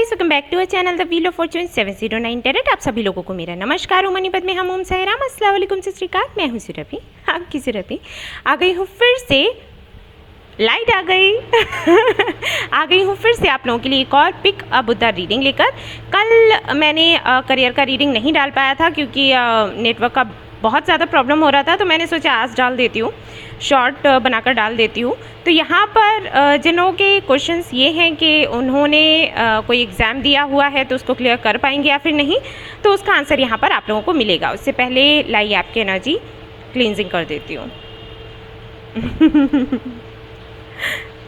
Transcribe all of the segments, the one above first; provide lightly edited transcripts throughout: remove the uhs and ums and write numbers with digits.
Guys, welcome back to our channel the wheel of fortune 709 tarot. आप सभी लोगों को मेरा नमस्कार। मनीपत में हम ओम साईराम, अस्सलाम वालेकुम, सत श्री अकाल। मैं हूँ सुरभि, आपकी सुरभि आ गई हूँ फिर से। लाइट आ गई आ गई हूँ फिर से आप लोगों के लिए एक और पिक अ बुद्धा रीडिंग लेकर। कल मैंने करियर का रीडिंग नहीं डाल पाया था क्योंकि नेटवर्क का बहुत ज़्यादा प्रॉब्लम हो रहा था, तो मैंने सोचा आज डाल देती हूँ, शॉर्ट बनाकर डाल देती हूँ। तो यहाँ पर जिनों के क्वेश्चंस ये हैं कि उन्होंने कोई एग्ज़ाम दिया हुआ है तो उसको क्लियर कर पाएंगे या फिर नहीं, तो उसका आंसर यहाँ पर आप लोगों को मिलेगा। उससे पहले लाइए आपकी एनर्जी क्लींजिंग कर देती हूँ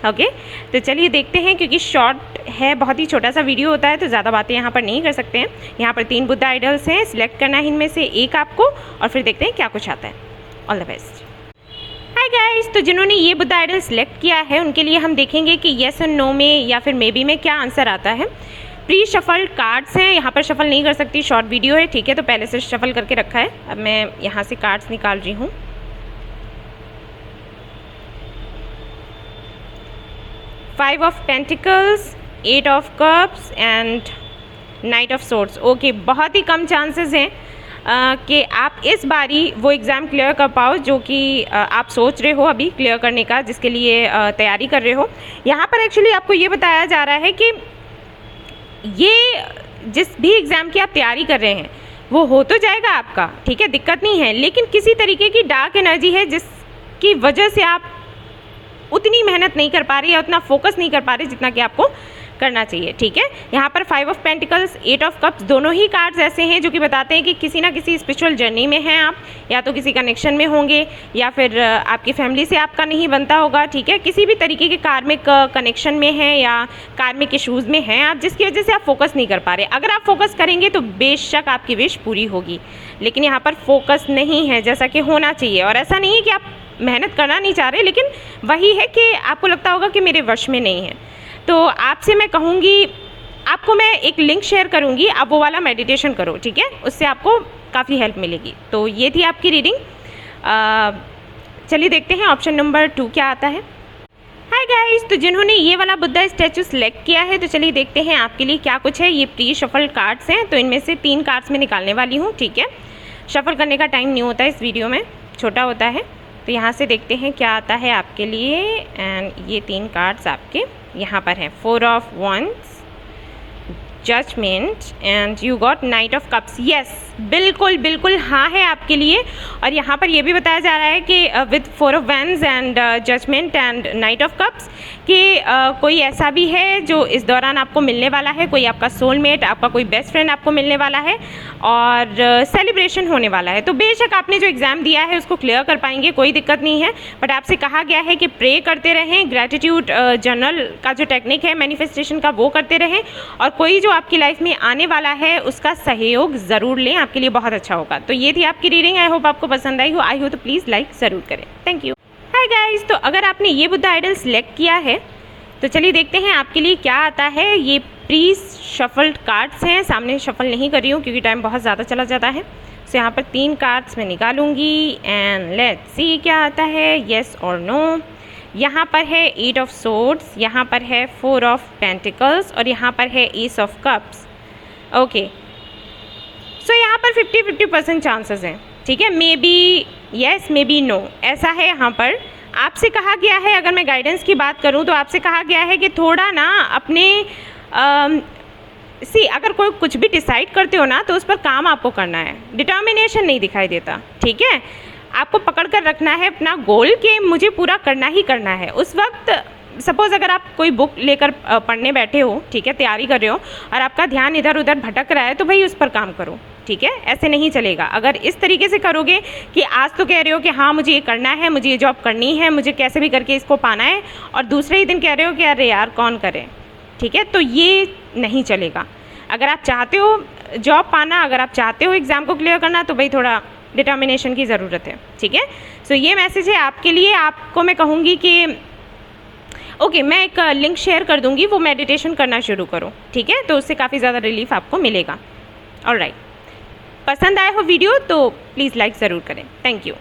ओके तो चलिए देखते हैं, क्योंकि शॉर्ट है, बहुत ही छोटा सा वीडियो होता है, तो ज़्यादा बातें यहाँ पर नहीं कर सकते हैं। यहाँ पर 3 बुद्धा आइडल्स हैं, सिलेक्ट करना है इनमें से एक आपको, और फिर देखते हैं क्या कुछ आता है। All the best. Hi guys, तो जिन्होंने ये बुद्धा आइडल सिलेक्ट किया है उनके लिए हम देखेंगे कि येस और नो में या फिर मे बी में क्या आंसर आता है। प्री शफल्ड कार्ड्स हैं, यहाँ पर शफल नहीं कर सकती, शॉर्ट वीडियो है, ठीक है, तो पहले से शफल करके रखा है। अब मैं यहाँ से कार्ड्स निकाल रही हूँ। Five of pentacles, 8 of cups and knight of swords. Okay, बहुत ही कम चांसेस हैं कि आप इस बारी वो एग्ज़ाम क्लियर कर पाओ जो कि आप सोच रहे हो अभी क्लियर करने का, जिसके लिए तैयारी कर रहे हो। यहाँ पर एक्चुअली आपको ये बताया जा रहा है कि ये जिस भी एग्ज़ाम की आप तैयारी कर रहे हैं वो हो तो जाएगा आपका, ठीक है, दिक्कत नहीं है, लेकिन किसी तरीके की डार्क एनर्जी है जिसकी वजह से आप उतनी मेहनत नहीं कर पा रही है, उतना फोकस नहीं कर पा रहे जितना कि आपको करना चाहिए, ठीक है। यहाँ पर 5 ऑफ पेंटिकल्स, 8 ऑफ कप्स, दोनों ही कार्ड्स ऐसे हैं जो कि बताते हैं कि किसी ना किसी स्पिरिचुअल जर्नी में हैं आप, या तो किसी कनेक्शन में होंगे या फिर आपकी फैमिली से आपका नहीं बनता होगा, ठीक है, किसी भी तरीके के कार्मिक कनेक्शन में हैं या कार्मिक इशूज़ में हैं आप, जिसकी वजह से आप फोकस नहीं कर पा रहे। अगर आप फोकस करेंगे तो बेशक आपकी विश पूरी होगी, लेकिन यहाँ पर फोकस नहीं है जैसा कि होना चाहिए। और ऐसा नहीं है कि आप मेहनत करना नहीं चाह रहे, लेकिन वही है कि आपको लगता होगा कि मेरे वश में नहीं है। तो आपसे मैं कहूँगी, आपको मैं एक लिंक शेयर करूँगी, आप वो वाला मेडिटेशन करो, ठीक है, उससे आपको काफ़ी हेल्प मिलेगी। तो ये थी आपकी रीडिंग। चलिए देखते हैं ऑप्शन नंबर 2 क्या आता है। हाय गाइस, तो जिन्होंने ये वाला बुद्धा स्टैचू सेलेक्ट किया है, तो चलिए देखते हैं आपके लिए क्या कुछ है। ये प्री शफल कार्ड्स हैं, तो इनमें से 3 कार्ड्स मैं निकालने वाली हूँ, ठीक है। शफल करने का टाइम नहीं होता है इस वीडियो में, छोटा होता है। तो यहाँ से देखते हैं क्या आता है आपके लिए। एंड ये 3 कार्ड्स आपके यहाँ पर हैं। 4 of wands, judgement and you got knight of cups. Yes, बिल्कुल बिल्कुल हाँ है आपके लिए। और यहाँ पर ये भी बताया जा रहा है कि with 4 of wands and judgement and knight of cups कि कोई ऐसा भी है जो इस दौरान आपको मिलने वाला है, कोई आपका सोलमेट, आपका कोई बेस्ट फ्रेंड आपको मिलने वाला है और सेलिब्रेशन होने वाला है। तो बेशक आपने जो एग्ज़ाम दिया है उसको क्लियर कर पाएंगे, कोई दिक्कत नहीं है। बट आपसे कहा गया है कि प्रे करते रहें, ग्रैटिट्यूड जर्नल का जो टेक्निक है मैनिफेस्टेशन का वो करते रहें, और कोई जो आपकी लाइफ में आने वाला है उसका सहयोग ज़रूर लें, आपके लिए बहुत अच्छा होगा। तो ये थी आपकी रीडिंग। आई होप आपको पसंद आई हो तो प्लीज़ लाइक ज़रूर करें। Thank you. हाय गाइस, तो अगर आपने ये बुद्धा आइडल सेलेक्ट किया है तो चलिए देखते हैं आपके लिए क्या आता है। ये प्री शफल्ड कार्ड्स हैं, सामने शफल नहीं कर रही हूँ क्योंकि टाइम बहुत ज़्यादा चला जाता है। तो यहाँ पर 3 कार्ड्स मैं निकालूंगी एंड लेट्स सी क्या आता है, येस और नो। यहाँ पर है 8 ऑफ सोर्ड्स, यहाँ पर है 4 ऑफ पेंटिकल्स और यहाँ पर है ace of cups. Okay, so यहाँ पर 50-50% चांसेस हैं, ठीक है, maybe yes maybe no, ऐसा है। यहाँ पर आपसे कहा गया है, अगर मैं गाइडेंस की बात करूँ तो आपसे कहा गया है कि थोड़ा ना अपने अगर कोई कुछ भी डिसाइड करते हो ना तो उस पर काम आपको करना है, डिटर्मिनेशन नहीं दिखाई देता, ठीक है। आपको पकड़ कर रखना है अपना गोल कि मुझे पूरा करना ही करना है। उस वक्त सपोज़ अगर आप कोई बुक लेकर पढ़ने बैठे हो, ठीक है, तैयारी कर रहे हो और आपका ध्यान इधर उधर भटक रहा है, तो भाई उस पर काम करो, ठीक है, ऐसे नहीं चलेगा। अगर इस तरीके से करोगे कि आज तो कह रहे हो कि हाँ मुझे ये करना है, मुझे ये जॉब करनी है, मुझे कैसे भी करके इसको पाना है, और दूसरे ही दिन कह रहे हो कि अरे यार कौन करे, ठीक है, तो ये नहीं चलेगा। अगर आप चाहते हो जॉब पाना, अगर आप चाहते हो एग्ज़ाम को क्लियर करना, तो भाई थोड़ा डिटर्मिनेशन की ज़रूरत है, ठीक है। सो ये मैसेज है आपके लिए। आपको मैं कहूँगी कि ओके, मैं एक लिंक शेयर कर दूँगी, वो मेडिटेशन करना शुरू करो, ठीक है, तो उससे काफ़ी ज़्यादा रिलीफ आपको मिलेगा। ऑलराइट, पसंद आए हो वीडियो तो प्लीज़ लाइक ज़रूर करें। Thank you.